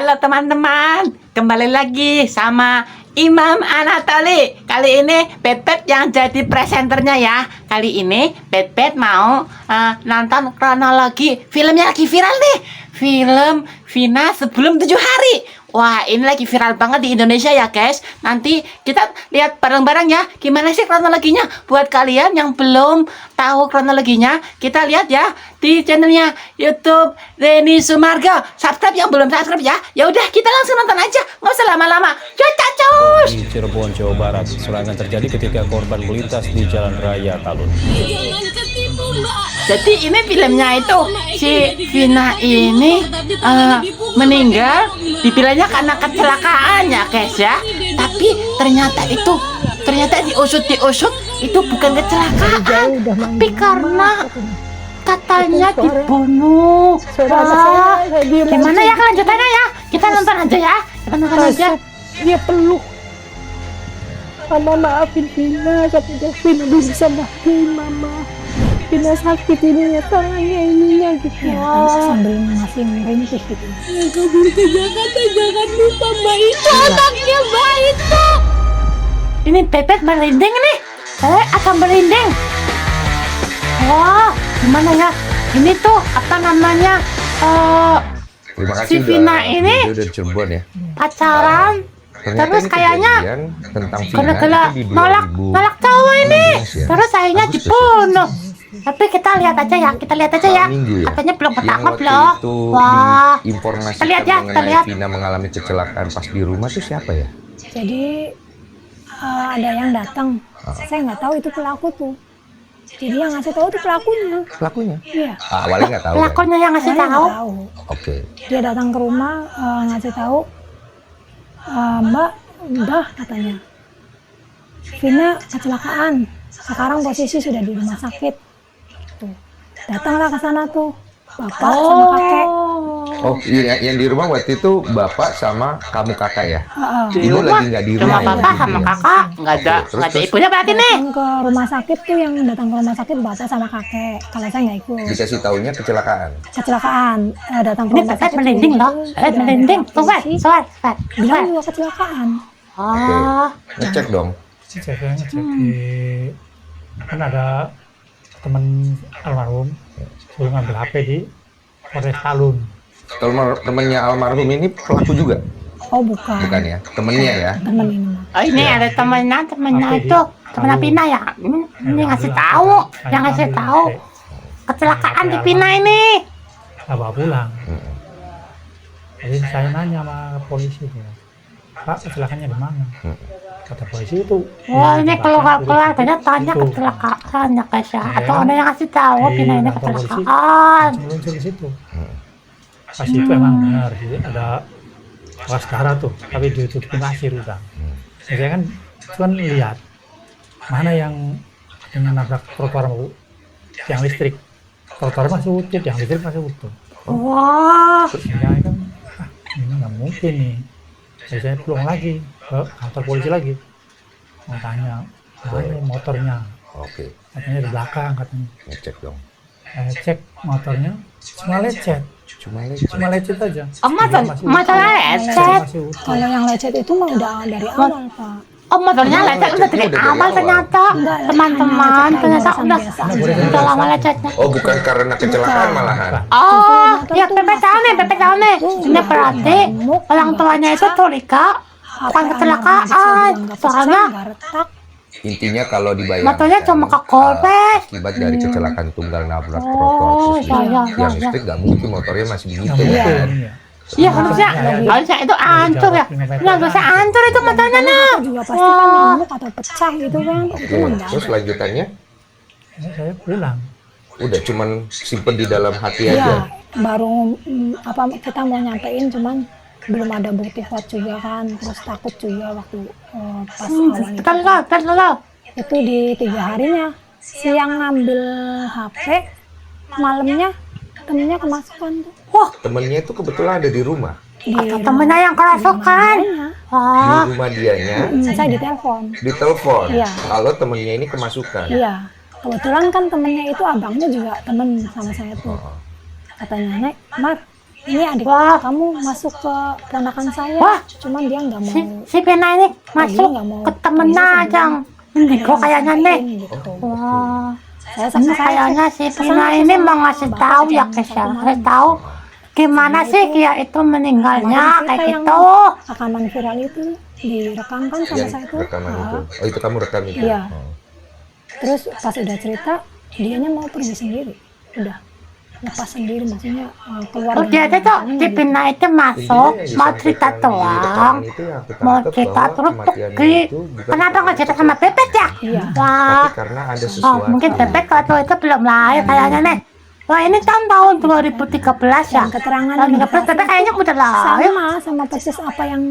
Halo teman-teman, kembali lagi sama Imam Anatoli. Kali ini Pepet yang jadi presenternya ya. Kali ini Pepet mau nonton kronologi filmnya lagi viral nih. Film Vina Sebelum 7 Hari. Wah, ini lagi viral banget di Indonesia ya guys. Nanti kita lihat bareng-bareng ya. Gimana sih kronologinya? Buat kalian yang belum tahu kronologinya, kita lihat ya di channelnya YouTube Reni Sumargo. Subscribe yang belum subscribe ya. Ya udah, kita langsung nonton aja. Nggak usah lama-lama. Cus! Di Cirebon, Jawa Barat, serangan terjadi ketika korban melintas di Jalan Raya Talun. Jadi ini filmnya itu si Vina ini meninggal, dibilangnya karena kecelakaan ya guys ya. Tapi ternyata diusut itu bukan kecelakaan, tapi karena katanya dibunuh. Wah, gimana ya kelanjutannya ya? Kita nonton aja ya. Kita nonton aja. Dia peluk. Mama maafin Vina, tapi Vina belum bisa maafin Mama. Vina sakit ininya, tangannya ininya gitu. Sambil ngasih merintih gitu. Ya kabur ke Jakarta, jangan lupa Mbak itu. Anaknya Mbak itu. Ini Pepet merinding nih. Akan merinding. Wah, gimana ya? Ini tuh apa namanya? Terima kasih Si Vina ini udah Cirebon ya. Pacaran. Ternyata Terus ini kayaknya kejadian tentang Vina gara-gara itu di nolak cowok ini. 2016 ya. Terus akhirnya Agustus. dibunuh. Tapi kita lihat aja ya, Minggu ya. Katanya belum Yang ketangkep waktu loh. itu Wah. diinformasikan Kita lihat ya, kita mengenai lihat. Vina mengalami kecelakaan pas di rumah tuh siapa ya? Jadi ada yang datang. Saya nggak tahu itu pelaku tuh. Jadi yang ngasih tahu itu pelakunya. Pelakunya? Iya. Awalnya nggak tahu. Kan? Pelakunya yang ngasih Saya nggak tahu. tahu. Oke. Dia datang ke rumah ngasih tahu, Mbak, udah katanya. Vina kecelakaan. Sekarang posisi sudah di rumah sakit. Tuh. Datanglah ke sana tuh. Bapak sama kakek. Oh, yang di rumah waktu itu bapak sama kamu kakak ya? Di Ibu rumah lagi nggak di cuma rumah ya? bapak sama kakak, nggak ada Terus? ibunya berarti nih. Datang ke rumah sakit tuh, yang datang ke rumah sakit bapak sama kakek. Kalau saya nggak ikut. Dikasih taunya kecelakaan. Kecelakaan. Datang ke Ini rumah Pepet sakit. merinding itu loh. Pepet sudah merinding. ada Tuh, polisi. Bilang juga kecelakaan. Oke. Oh, Ngecek dong. Ngecek kan ada teman almarhum suruh ngambil HP di Polres Talun. Temennya almarhum ini pelaku juga? Oh bukan. Bukan ya? Temennya ya? Temen ini mah. oh ini ada temennya Apa itu, temennya tahu. Vina ya. Ini ngasih tahu, yang ngasih tahu kecelakaan di Vina ini. Nggak bawa pulang. Jadi saya nanya sama polisi tuh, Pak, kecelakaannya di mana? Kata polisi itu. Wah, ini di keluarganya tanya itu. kecelakaan ya guys ya. Iya. Atau ada yang ngasih tahu Di Vina ini kantor polisi. kecelakaan. Meluncur di situ. Pas itu emang benar, jadi ada waskara tuh, tapi ditutupin pasir udah. Saya kan cuman lihat mana yang katanya nabrak trotoar yang listrik. Trotoar masih utuh, yang listrik masih utuh. Wah, Saya kan, ini nggak mungkin nih. Jadi saya pulang lagi ke kantor polisi lagi, mau tanya, mana motornya? Oke. Katanya di belakang katanya. Ngecek dong. Saya cek motornya, cuma lecet aja. oh motornya lecet. Masih utuh. Kalau yang lecet itu mah udah dari awal Pak. Oh motornya lecet udah dari Lecetnya udah dari awal awal. ternyata. Teman-teman, ternyata udah lama lecetnya. Oh, bukan karena kecelakaan malahan. Oh, ya Pepet tahu nih. Ini berarti orang tuanya itu curiga bukan kecelakaan. Soalnya retak. Intinya kalau dibayangkan motornya cuma kegores. akibat dari kecelakaan tunggal nabrak Oh, trotoar terus ya. yang listrik nggak mungkin motornya masih begitu Nggak mungkin, kan. iya. Iya harusnya itu hancur ya. Ini harusnya hancur itu motornya nah. Itu juga pasti kan remuk atau pecah gitu kan. Itu mah nggak Terus ada. lanjutannya Saya pulang. udah cuman simpen di dalam hati Iya, aja. baru kita mau nyampein, cuman belum ada bukti kuat juga kan. Terus takut juga waktu pas awal itu. Bentar. Itu di 3 harinya. Siang ngambil HP, malamnya temennya kemasukan tuh. Wah, Temennya itu kebetulan ada di rumah. Di atau temennya yang kerasukan. rumahnya. Wah, Di rumah dianya Saya ditelepon. ditelepon Iya. kalau temennya ini kemasukan. Iya, kebetulan kan temennya itu abangnya juga temen sama saya tuh. Oh. Katanya, Nek, Mar, ini adik Wah. kamu masuk ke ponakan saya. Wah. Cuman dia nggak mau. Si Vina ini masuk nggak mau ke temennya pergi aja. Indigo kayaknya nih. Gitu. Wah. Saya Ini kayaknya si Vina ini mau ngasih tahu ya ke siapa. Ngasih tahu gimana sih Kia itu meninggalnya kayak gitu. Rekaman viral itu direkamkan sama Yang saya tuh. rekaman Ah. itu. Oh, itu kamu rekam itu. Iya. Oh. Terus pas udah cerita, dianya mau pergi sendiri. Udah lepas sendiri, maksudnya keluar. Oh dia dengan tuh anak-anaknya si gitu. Vina itu Intinya masuk yang mau cerita disampaikan di doang. rekaman itu yang aku Mau tangkap cerita bahwa terus kematiannya pergi. itu bukan Kenapa nggak cerita karena sama Pepet ya? Iya. Wah. tapi karena ada Oh, sesuatu. mungkin Pepet kalau itu belum lahir kayaknya nih. Wah ini tahun 2013 ya. Dan keterangan Tahun yang 2013 Pepet kayaknya udah lahir. sama persis apa yang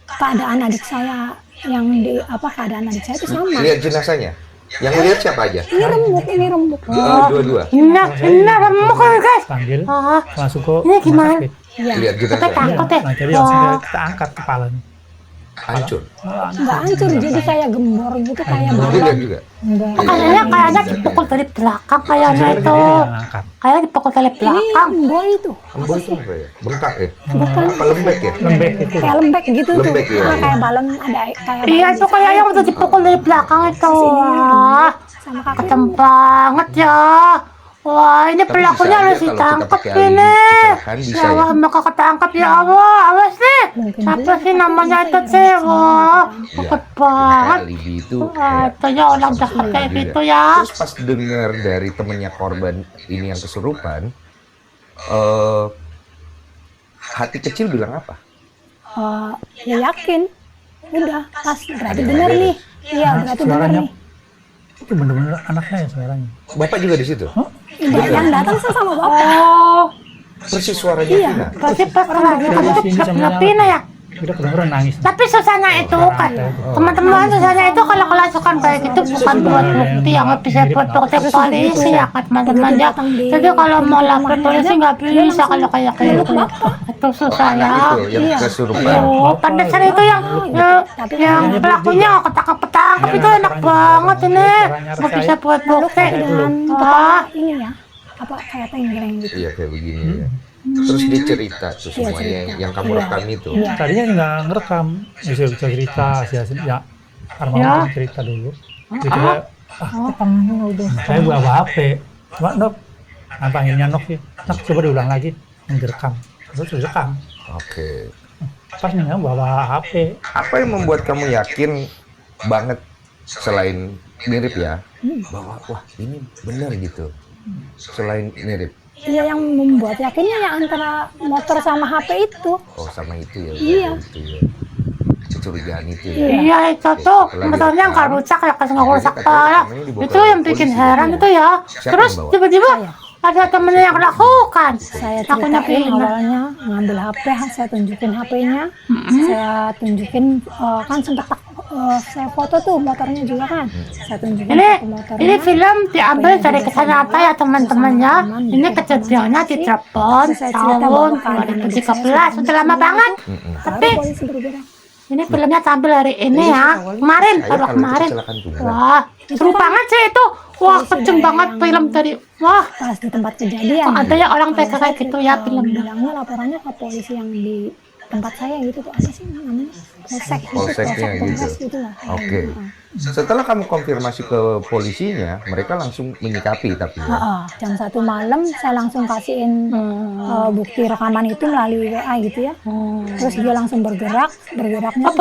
keadaan adik saya yang di keadaan adik saya itu sama. Lihat jenazahnya. Yang lihat siapa aja? Ini rembuk. Dua-dua. Ini remuk kan guys. Panggil, Ah, langsung ke Ini rumah gimana? sakit. Iya. Lihat Pepet jenazahnya. takut deh. Nah, jadi langsung Wah. kita angkat kepalanya. Hancur. Nggak hancur, jadi kayak gembor gitu, kayak Dilihat balon. juga. Enggak. Kayaknya dipukul dari belakang kayaknya Jadi itu. dia yang angkat. Kayaknya dipukul dari Ini belakang. boy itu. Embo itu apa ya? Bengkak ya? Apa lembek ya? Lembek itu. Kayak lembek gitu Lembek, tuh. iya. Kayak balon ada kayak Iya balon itu di kayaknya sana. udah dipukul dari belakang itu. Wah, Sama kakek. kenceng banget ya. Wah, ini Tapi pelakunya bisa harus aja kalau ditangkap kita pakai alibi ini. kecelakaan bisa Ya ya. Allah, maka ketangkap ya Allah. Awas nih. Mungkin Siapa juga, sih tapi namanya bisa itu ya, sih? bisa Wah, Iya, takut pakai banget. alibi itu Wah, kayak itu ya orang jahat sama kayak juga. gitu ya. Terus pas dengar dari temennya korban ini yang kesurupan, hati kecil bilang apa? Ya yakin. Udah, pas berarti Ada yang bener beres. nih. Iya, Nah, berarti bener suaranya nih. itu bener-bener anaknya ya suaranya. Bapak juga di situ? Yang datang sih sama bapak. Oh, Persis suaranya Iya. Vina. berarti pas lagi kamu tuh Sini sama gelap-gelapin ya. Kita bener-bener nangis. Tapi susahnya itu kan, teman-teman susahnya itu kalau kelasukan kayak gitu bukan buat bukti yang bisa buat bukti polisi ya kan teman-teman ya. Jadi kalau mau lapor polisi nggak bisa kalau kayak gitu. Itu susah ya. Itu yang kesurupan. Oh, pantesan itu yang pelakunya ketangkep-ketangkep itu enak banget ini. Nggak bisa buat bukti. Dan Wah, ini ya, kayak tenggeleng gitu. Iya kayak begini ya. Terus dia cerita tuh semuanya yang kamu rekam itu. Tadinya nggak ngerekam, bisa cerita, ya. Armando cerita dulu. Jadi dia, udah. Saya bawa HP. Cuma Nok, panggilnya Nok sih. Nok coba diulang lagi, yang direkam. Terus direkam. Oke. Pas nih bawa HP. Apa yang membuat kamu yakin banget selain mirip ya bahwa wah ini benar gitu. Selain mirip. Iya, yang membuat yakinnya ya antara motor sama HP itu. Oh sama itu ya. Iya. Itu ya. Kecurigaan itu ya. iya itu tuh motornya nggak rusak ya kasih nggak rusak parah. Itu yang bikin heran itu ya. Terus tiba-tiba ada temennya yang lakukan. Saya Akunya ceritain Vina. awalnya ngambil HP, saya tunjukin HP-nya, saya tunjukin kan sempat saya foto tuh motornya juga kan, saya tunjukin foto motornya. Ini film diambil dari kisah nyata ya teman-teman ya. Ini kejadiannya di Cirebon tahun 2013, sudah lama banget. Tapi Baru polisi bergerak. ini filmnya tampil hari ini ya. Kemarin, Saya baru kalau kemarin. kecelakaan tunggal. Wah, seru banget sih itu. Wah, kenceng banget film tadi. Wah, Pas di tempat kejadian. kok ada ya orang tega kayak gitu ya filmnya. Bilangnya laporannya ke polisi yang di tempat saya gitu tuh, apa sih namanya? Polsek gitu, Polseknya gitu. Polres gitu lah. Oke. Setelah kamu konfirmasi ke polisinya, mereka langsung menyikapi tapi ya. Jam 1 malam saya langsung kasihin bukti rekaman itu melalui WA gitu ya. Terus dia langsung bergeraknya. Oh,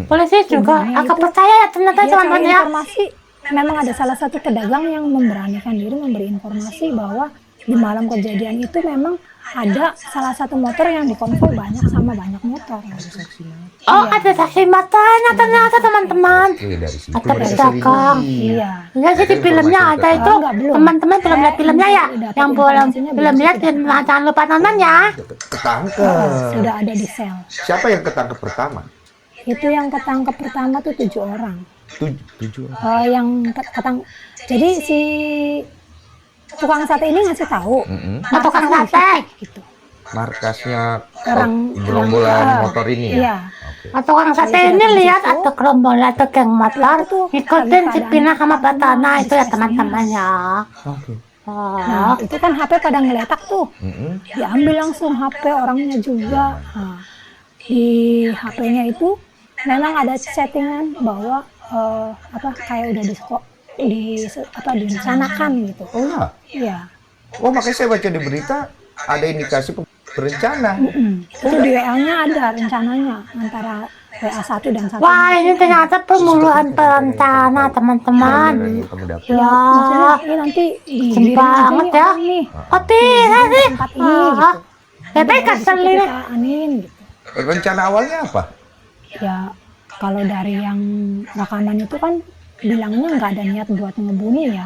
polisi juga agak percaya ya ternyata Dia cari teman-teman ya. informasi. Memang ada salah satu pedagang yang memberanikan diri memberi informasi bahwa di malam kejadian itu memang ada salah satu motor yang dikonvoi sama banyak motor. Oh, ada saksi matanya ternyata teman-teman. Oke, dari situ Ada mereka pedagang. selidiki. Iya. Ya sih di filmnya ada itu. Enggak, belum. Teman-teman belum lihat filmnya ya. Dapat Yang belum informasinya belum lihat jangan lupa nonton ya. Ketangkep. Sudah ada di sel. Siapa yang ketangkep pertama? Itu yang ketangkep pertama tuh 7 orang. Tujuh. Yang jadi si tukang sate ini ngasih tahu. Oh, tukang sate. Gitu. Markasnya Orang gerombolan motor ini ya? Iya. Oke. Oh, tukang sate ini lihat ada gerombolan geng motor. Ikutin si Pina sama Batana itu ya teman-teman ya. Oke. Nah, itu kan HP pada ngeletak tuh. Diambil langsung HP orangnya juga. Nah, di HP-nya itu memang ada settingan bahwa kayak udah direncanakan gitu. Oh ya? Iya. Oh, makanya saya baca di berita ada indikasi berencana. Itu di WA-nya ada rencananya antara WA 1 dan 1. Wah, ini ternyata pembunuhan berencana, teman-teman. Ya, maksudnya ini nanti Keren banget ya. nih. Tapi sih. Tempat ini gitu. Bebe kesel ini. Kita anin gitu. Rencana awalnya apa? Ya, kalau dari yang rekaman itu kan bilangnya nggak ada niat buat ngebunuh ya.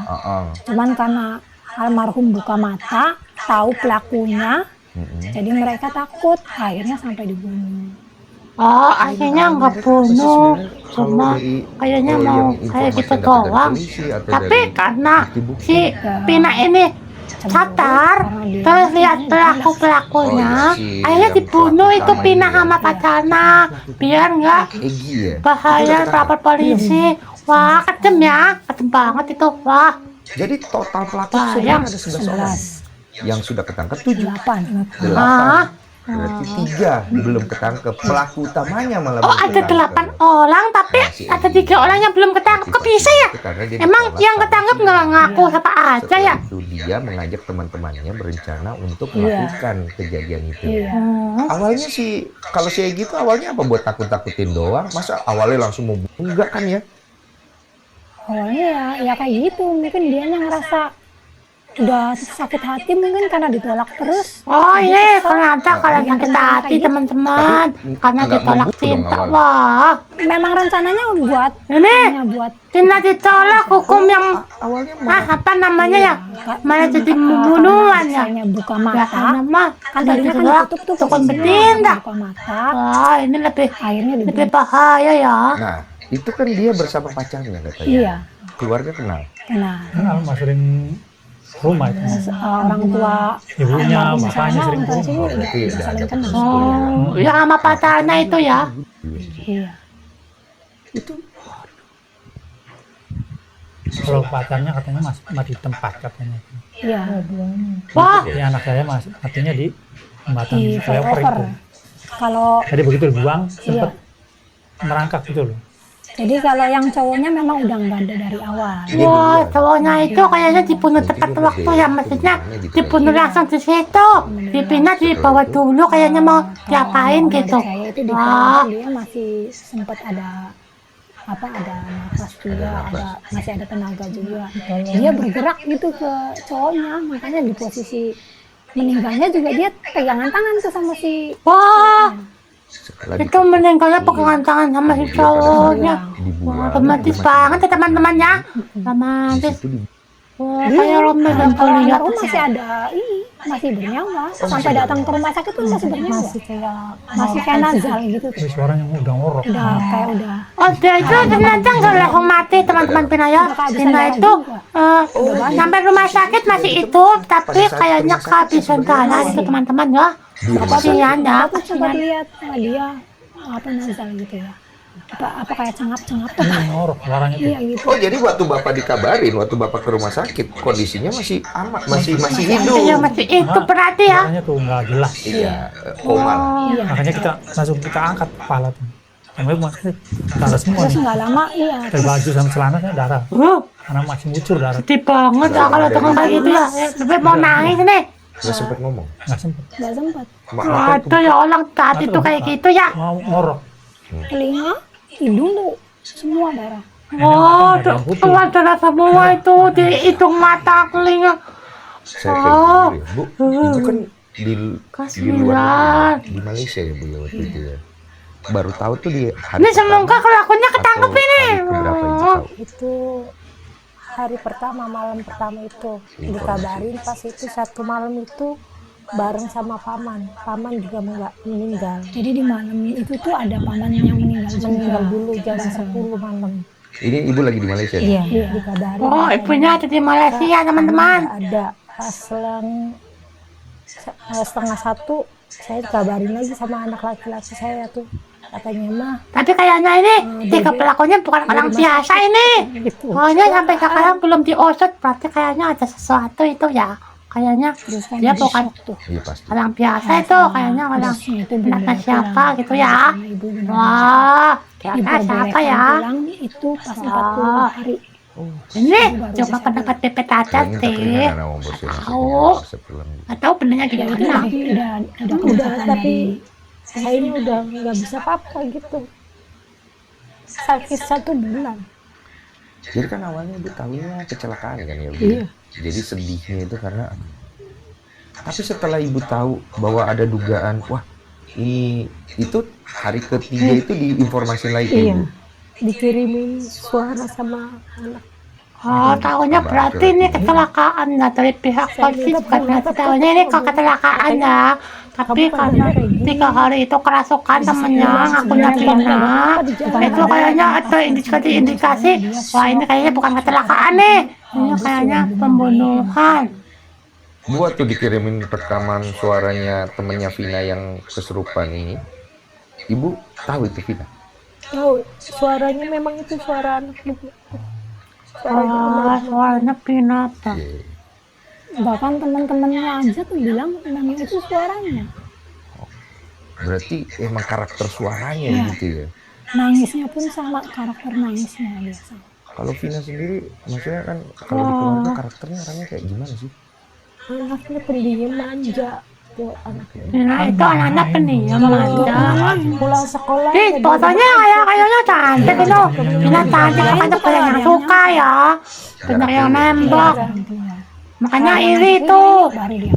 Cuman karena almarhum buka mata, tahu pelakunya, jadi mereka takut, akhirnya sampai dibunuh. Oh, akhirnya nggak bunuh, cuma kayaknya mau kayak gitu doang. Tapi karena si Pina ini sadar, terus lihat pelakunya, akhirnya dibunuh itu Pina sama pacarnya, biar nggak bahaya lapor polisi. Wah, kejam ya, kejam banget itu. Wah. Jadi total pelaku Bayang. sebenarnya ada 11 orang. Yang sudah ketangkep 7. 8. 8. Berarti 3 belum ketangkep. Pelaku utamanya malah Oh, belum ada 8 orang, tapi ada 3 orang yang belum ketangkep. Kok bisa ya? Emang yang ketangkep nggak ngaku apa aja ya? Itu dia mengajak teman-temannya berencana untuk melakukan kejadian itu. Awalnya sih, kalau saya gitu awalnya apa buat takut-takutin doang? Masa awalnya langsung mau bunuh? Enggak kan ya? Awalnya ya kayak gitu, mungkin dianya ngerasa udah sakit hati mungkin karena ditolak terus. Oh iya, ternyata kalau sakit hati teman-teman, karena Nggak ditolak mau bunuh cinta. dong Wah, Memang rencananya buat ini buat Tina ditolak hukum yang Awalnya apa namanya ya? Malah jadi pembunuhan ya? misalnya buka Ya mata, karena mah kan tadinya kan ditolak ditutup tuh tukun posisinya, betindak. buka mata, Wah, ini lebih akhirnya lebih dibunuh. bahaya ya. Nah, itu kan dia bersama pacarnya katanya. Iya. Keluarga kenal. Nah, Kan Alma sering rumah itu. orang tua Ibunya, almarhum bapaknya sana, sering orang tua sini rumah. Berarti udah udah saling ada kenal. Oh, ya sama pacarnya itu ya. Iya. Kalau pacarnya katanya masih mati di tempat katanya. Iya. Wah, Ya anak saya masih matinya di jembatan Di flyover flyover. itu. Kalau Jadi begitu dibuang sempat merangkak gitu loh. jadi kalau yang cowoknya memang udah nggak ada dari awal. wah, cowoknya itu kayaknya dibunuh tepat waktu ya, maksudnya dibunuh langsung di situ. Dipindah dibawa dulu kayaknya mau diapain gitu. Saya itu di Wah, dia masih sempat ada ada nafas juga, masih ada tenaga juga. Dia bergerak gitu ke cowoknya, makanya di posisi meninggalnya juga dia pegangan tangan tuh sama si wah, Setelah itu meninggalnya pegangan tangan sama si cowoknya. Wah, romantis banget ya teman-teman ya. Romantis. Wah, kayak romantis dan lihat. almarhum masih ada masih bernyawa. Sampai datang ke rumah sakit tuh masih bernyawa. Masih kayak nazal gitu. Tapi suaranya udah ngorok. Udah Oh, dia itu ternyata nggak langsung mati teman-teman Pina ya. Pina itu sampai rumah sakit masih hidup, tapi kayaknya kehabisan darah itu teman-teman ya. Kasihan ya, aku sempat kasihan. lihat dia nazal gitu ya. Apa kayak cengap-cengap Ngorok suaranya tuh. iya gitu. Oh, jadi waktu Bapak dikabarin, waktu Bapak ke rumah sakit, kondisinya masih aman, masih hidup. Iya, masih hidup berarti ya. Suaranya tuh nggak jelas. Iya, koma. Iya. Makanya kita angkat kepala tuh. Sampai masih darah semua Terus nih. nggak lama Dari baju sama celananya darah. Karena masih ngucur darah. Sedih banget ya kalau dengar kayak gitu ya. Tapi mau nangis nih. Nggak sempet ngomong. Nggak sempet. nggak sempat. Waduh ya Allah, saat itu kayak gitu ya. Mau ngorok. Telinga, hidung tuh semua darah. Waduh, keluar darah semua itu di hidung, mata, telinga. Saya kayak gitu ya. Bu, itu kan di Kasihan. luar negeri, di Malaysia ya Bu ya waktu itu ya. Baru tahu tuh di hari Ini semoga kelakuannya ketangkep atau ini. hari keberapa itu tahu? Itu hari pertama, malam pertama itu dikabarin. Pas itu satu malam itu bareng sama paman juga meninggal Jadi di malam itu tuh ada paman yang meninggal dulu jam 10 malam. Ini Ibu lagi di Malaysia ya? Iya, dikabarin Oh, ibunya ada di Malaysia teman-teman. ada pas setengah satu saya dikabarin lagi sama anak laki-laki saya tuh, katanya mah Tapi kayaknya ini tiga pelakunya bukan orang biasa ini. gitu. Pokoknya sampai sekarang belum diusut, berarti kayaknya ada sesuatu itu ya. Kayaknya dia bukan Iya pasti. orang biasa itu, kayaknya orang itu anaknya siapa gitu ya. Wah, kira-kira siapa ya? Bilang itu pas 40 hari. Ini coba pendapat Pepet aja Yang deh. keringan sama bos yang Tahu. sepulang. Atau benernya gimana? Udah, tapi saya ini udah nggak bisa apa-apa gitu, sakit 1 bulan. Jadi kan awalnya ibu tahunya kecelakaan kan ya, Bu? Iya. Jadi sedihnya itu karena, tapi setelah ibu tahu bahwa ada dugaan, wah ini itu hari ketiga itu diinformasi lagi ke Iya, ibu. dikirimin suara sama anak. Oh, tahunya berarti ini kecelakaan ya dari pihak polisi, bukan berarti tahunya ini kecelakaan ya. Tapi karena 3 hari itu kerasukan temennya, ngakunya Vina, itu kayaknya ada indikasi, wah ini kayaknya bukan kecelakaan nih, ini kayaknya pembunuhan. Bu waktu dikirimin rekaman suaranya temennya Vina yang kesurupan ini, ibu tahu itu Vina? Tahu suaranya memang itu suara anak ibu. Wah, suaranya Vina tuh. Iya. Bahkan teman-temannya aja tuh bilang memang itu suaranya. Berarti emang karakter suaranya Iya. gitu ya. Nangisnya pun sama karakter nangisnya biasa. Kalau Vina sendiri, maksudnya kan kalau di keluarga karakternya orangnya kayak gimana sih? Anaknya pendiam manja tuh anaknya. Vina itu anak pendiam aja. Pulang sekolah Ih, fotonya kayaknya cantik itu. Vina cantik, makanya banyak yang suka ya. Banyak yang nembak. Makanya iri tuh.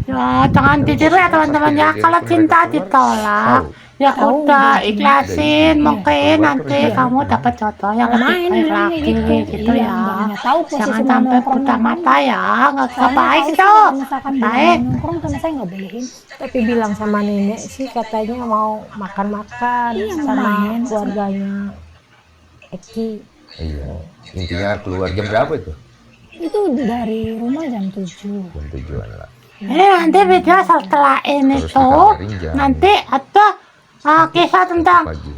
Ya, jangan ditiru ya teman-teman ya. Kalau cinta ditolak, ya udah ikhlasin. Mungkin nanti kamu dapat jodoh yang lebih baik lagi gitu ya. Jangan sampai buta mata ya. Nggak baik itu. Baik. Nongkrong karena saya nggak bolehin. tapi bilang sama nenek sih katanya mau makan-makan sama keluarganya Eki. Iya. Intinya keluar jam berapa itu? Itu dari rumah jam 7. Jam 7-an lah. Ini nanti video setelah ini Terus tuh dikabarin jam nanti ada kisah tentang pagi.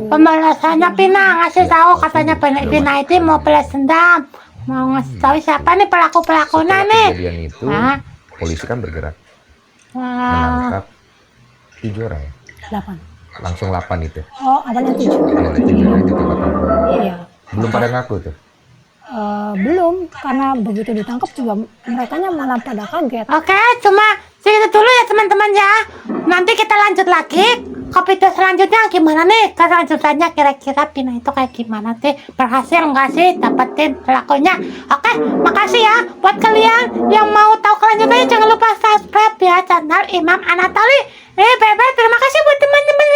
pembalasannya Vina ngasih tahu katanya Vina itu mau balas dendam, mau ngasih tahu siapa nih pelakunya Setelah nih. kejadian itu, Hah? polisi kan bergerak Wah, menangkap 7 orang ya? 8. Langsung 8 itu. Oh, awalnya 7. Awalnya 7 orang itu tempat nongkrong. Iya. Belum pada ngaku tuh. Belum, karena begitu ditangkap juga mereka malah pada kaget. oke, cuma segitu dulu ya teman-teman ya. Nanti kita lanjut lagi ke video selanjutnya gimana nih kelanjutannya, kira-kira Vina itu kayak gimana sih, berhasil nggak sih dapetin pelakunya. Oke, makasih ya buat kalian yang mau tahu kelanjutannya, jangan lupa subscribe ya channel Imam Anatoly. Bye-bye, terima kasih buat teman-teman